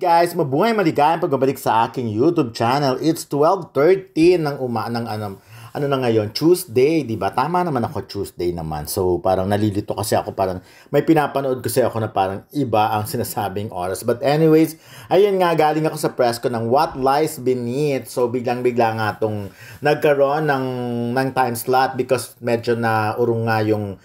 Guys, mabuhay maligayang pagbabalik sa aking YouTube channel. It's 12:30 ng ano na ngayon, Tuesday, 'di ba? Tama naman ako, Tuesday naman. So, parang nalilito kasi ako, parang may pinapanood kasi ako na parang iba ang sinasabing oras. But anyways, ayun nga, galing ako sa press ko ng What Lies Beneath. So, biglang-bigla nga tong nagkaroon ng time slot because medyo na urong nga yung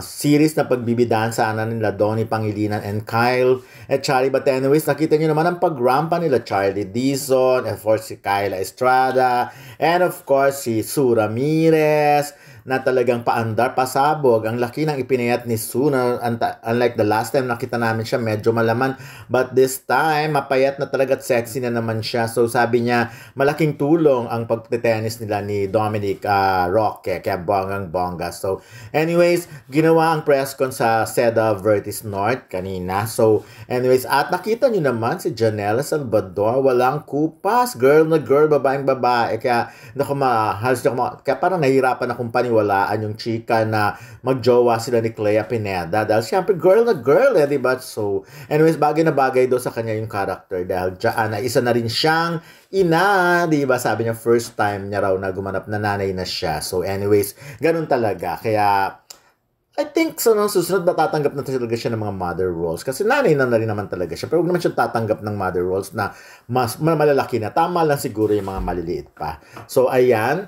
series na pagbibidahan sana nila Donnie Pangilinan and Kyle at Charlie. But anyways, nakita nyo naman ang pagrampa nila Charlie Dizon, and of course si Kyla Estrada, and of course si Sue Ramirez, na talagang paandar, pasabog. Ang laki ng ipinayat ni Sue, na unlike the last time nakita namin siya, medyo malaman. But this time, mapayat na talaga at sexy na naman siya. So sabi niya, malaking tulong ang pagtitenis nila ni Dominic Roque, kaya bonggang-bongga. So anyways, ginawa ang press con sa Seda Vertis North kanina. So anyways, at nakita nyo naman si Janela Salvador, walang kupas. Girl na girl, babaeng babae. Kaya kaya parang nahihirapan akong paniwalaan yung chika na magjowa sila ni Clea Pineda. Dahil siyempre girl na girl, diba? So anyways, bagay na bagay daw sa kanya yung character. Dahil dyan, isa na rin siyang ina, diba? Sabi niya, first time niya raw na gumanap na nanay na siya. So anyways, ganun talaga. Kaya I think sa susunod matatanggap na talaga siya ng mga mother roles. Kasi nanay na rin naman talaga siya. Pero huwag naman siya tatanggap ng mother roles na mas malalaki na. Tama lang siguro yung mga maliliit pa. So, ayan.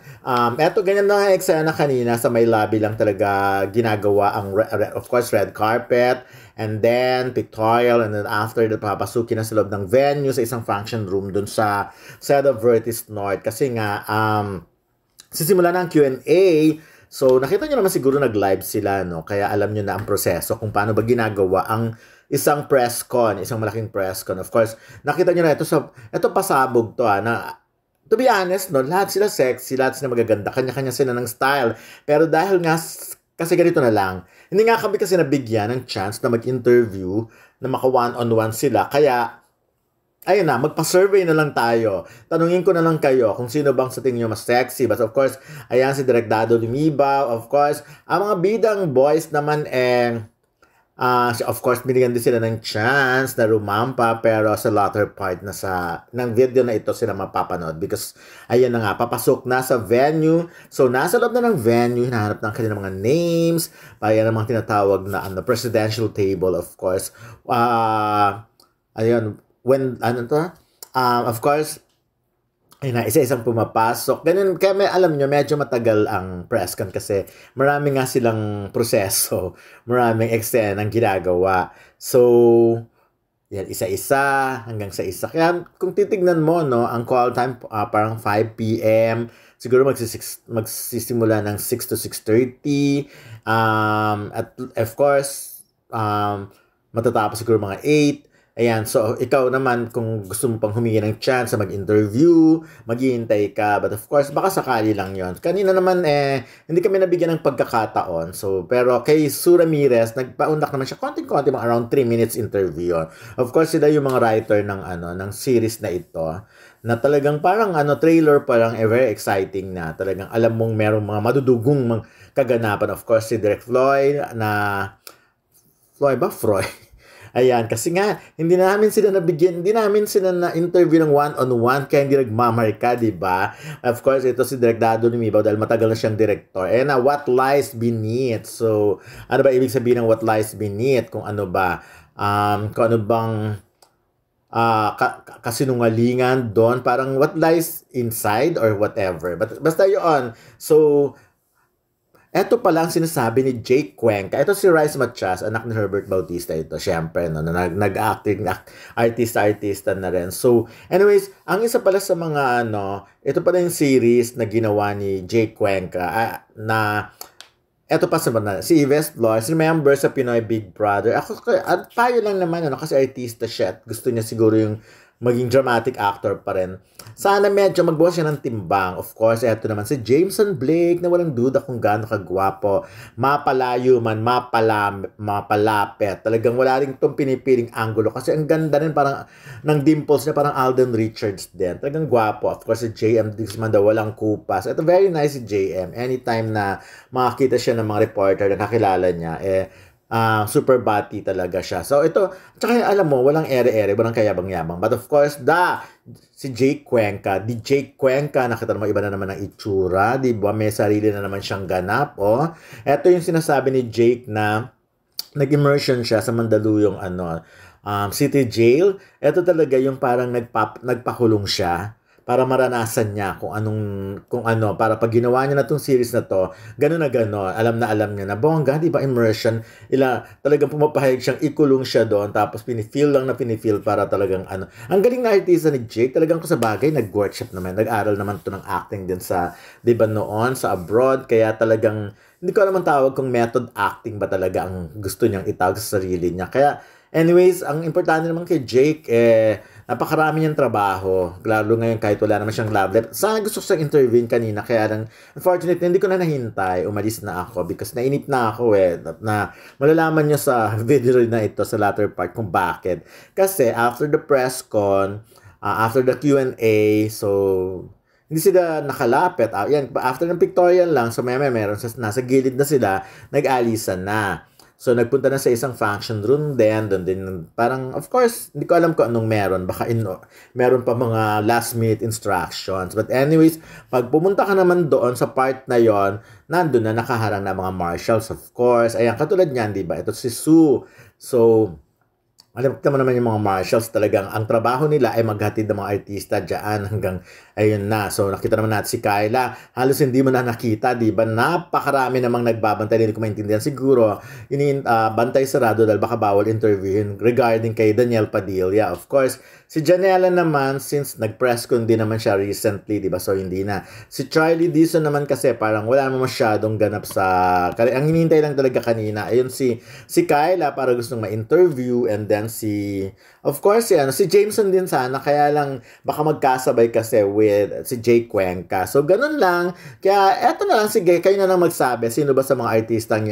Eto, ganyan na nga eksena kanina sa may lobby lang talaga ginagawa ang, of course, red carpet. And then, pictorial. And then after that, papasukin na sa loob ng venue sa isang function room dun sa Seda Vertis North. Kasi nga, sisimula na ang Q&A. So, nakita nyo naman siguro nag-live sila, no? Kaya alam nyo na ang proseso kung paano ba ginagawa ang isang press con, isang malaking press con. Of course, nakita nyo na ito pasabog to, na to be honest, no, lahat sila sexy, lahat sila magaganda, kanya-kanya sila ng style. Pero dahil nga, kasi ganito na lang, hindi nga kami kasi nabigyan ng chance na mag-interview, na maka one-on-one sila. Kaya, ayun na, magpa-survey na lang tayo. Tanungin ko na lang kayo kung sino bang sa tingin nyo mas sexy. But of course, ayan si Direk Dado Lumibaw. Of course, ang mga bidang boys naman of course, binigyan din sila ng chance na rumampa. Pero sa latter part na ng video na ito sila mapapanood. Because, ayan na nga, papasok na sa venue. So, nasa loob na ng venue, hinahanap ng kanilang mga names. Ayan ang mga tinatawag na presidential table, of course. Ayun, of course, ayun na, isa-isang pumapasok. Ganun, kaya alam nyo, medyo matagal ang press con kasi marami nga silang proseso, maraming eksena ang ginagawa. So, yan, isa-isa, hanggang sa isa. Kaya kung titignan mo, no, ang call time, parang 5 p.m., siguro magsisimula ng 6 to 6:30. At of course, matatapos siguro mga 8. Ayan, so ikaw naman kung gusto mo pang humingi ng chance sa mag-interview, maghihintay ka. But of course, baka sakali lang yon. Kanina naman hindi kami nabigyan ng pagkakataon. So, pero kay Sue Ramirez, nagpaundak naman siya konting-konti, mga around 3 minutes interview yun. Of course, sila yung mga writer ng series na ito, na talagang parang trailer pa lang, very exciting na. Talagang alam mong merong mga madudugong kaganapan. Of course, si Direk Floyd Floyd? Ayan, kasi nga, hindi namin sila na-interview ng one-on-one, kaya hindi nagmamarka, diba? Of course, ito si Direk Dado Lumibaw dahil matagal na siyang director. Ayan na, What Lies Beneath. So, ano ba ibig sabihin ng What Lies Beneath? Kung ano ba, kung ano bang kasinungalingan doon, parang what lies inside or whatever. But basta yun. So, eto pala ang sinasabi ni Jake Cuenca. Ito si Rice Matias, anak ni Herbert Bautista ito. Siyempre, no, nag-acting, artista na rin. So, anyways, ang isa pala sa mga, ito pala yung series na ginawa ni Jake Cuenca, eto pa si Yves Flores, remember sa Pinoy Big Brother. Tayo lang naman, kasi artista siya at gusto niya siguro yung maging dramatic actor pa rin. Sana medyo magbukas siya ng timbang. Of course, eto naman si Jameson Blake na walang duda kung gaano kagwapo. Mapalayo man, mapalapit. Talagang wala rin itong pinipiling angulo kasi ang ganda rin parang ng dimples niya, parang Alden Richards din. Talagang gwapo. Of course, si JM Diggsman daw walang kupas. Ito very nice si JM. Anytime na makakita siya ng mga reporter na kakilala niya, super bati talaga siya. So ito, tsaka alam mo, walang ere-ere, walang kayabang-yabang. But of course, si Jake Cuenca, di Jake Cuenca, nakita mo iba na naman ang itsura, di ba? May sarili na naman siyang ganap, oh. Ito yung sinasabi ni Jake na nag-immersion siya sa Mandaluyong City Jail. Ito talaga yung parang nagpakulong siya para maranasan niya kung ano, para pag ginawa niya na tong series na to, gano'n na gano'n, alam na alam niya na, bongga, di ba, immersion, talagang pumapahayag siyang ikulong siya doon, tapos pinifeel para talagang ano. Ang galing na artista ni Jake, talagang ko sa bagay, nag-workshop naman, nag-aral naman to ng acting din sa, di ba noon, sa abroad, kaya talagang, hindi ko alam ang tawag kung method acting ba talaga ang gusto niyang itawag sa sarili niya. Kaya, anyways, ang importante naman kay Jake, napakarami niyang trabaho. Lalo ngayon kahit wala naman siyang love life. Sana gusto ko siyang intervene kanina. Kaya lang, unfortunately, hindi ko na nahintay. Umalis na ako because nainip na ako na malalaman niyo sa video na ito sa latter part kung bakit. Kasi after the press con, after the Q&A, so hindi sila nakalapit. Yan, after ng pictorial lang, so meron nasa gilid na sila, nag-alisan na. So, nagpunta na sa isang function room din. Doon din, parang, of course, hindi ko alam kung anong meron. Baka meron pa mga last-minute instructions. But anyways, pag pumunta ka naman doon sa part na yon, nandun na nakaharang na mga marshals, of course. Ayan, katulad niyan, di ba? Ito si Sue. So, alam mo naman yung mga marshals, talagang ang trabaho nila ay maghatid ng mga artista dyan hanggang ayun na. So nakita naman natin si Kyla, halos hindi mo na nakita, di ba? Napakarami namang nagbabantay, hindi ko maintindihan. Siguro, bantay sarado dahil baka bawal interviewin regarding kay Danielle Padilla. Of course, si Janela naman, since nag-press con din naman siya recently, di ba? So hindi na. Si Charlie Dizon naman kasi parang wala naman masyadong ganap sa... Ang hinihintay lang talaga kanina, ayun si Kyla para gustong ma-interview, and then of course, si Jameson din sana, kaya lang baka magkasabay kasi with si Jake Cuenca. So, ganun lang. Kaya, eto na lang, sige, kayo na lang magsabi, sino ba sa mga artistang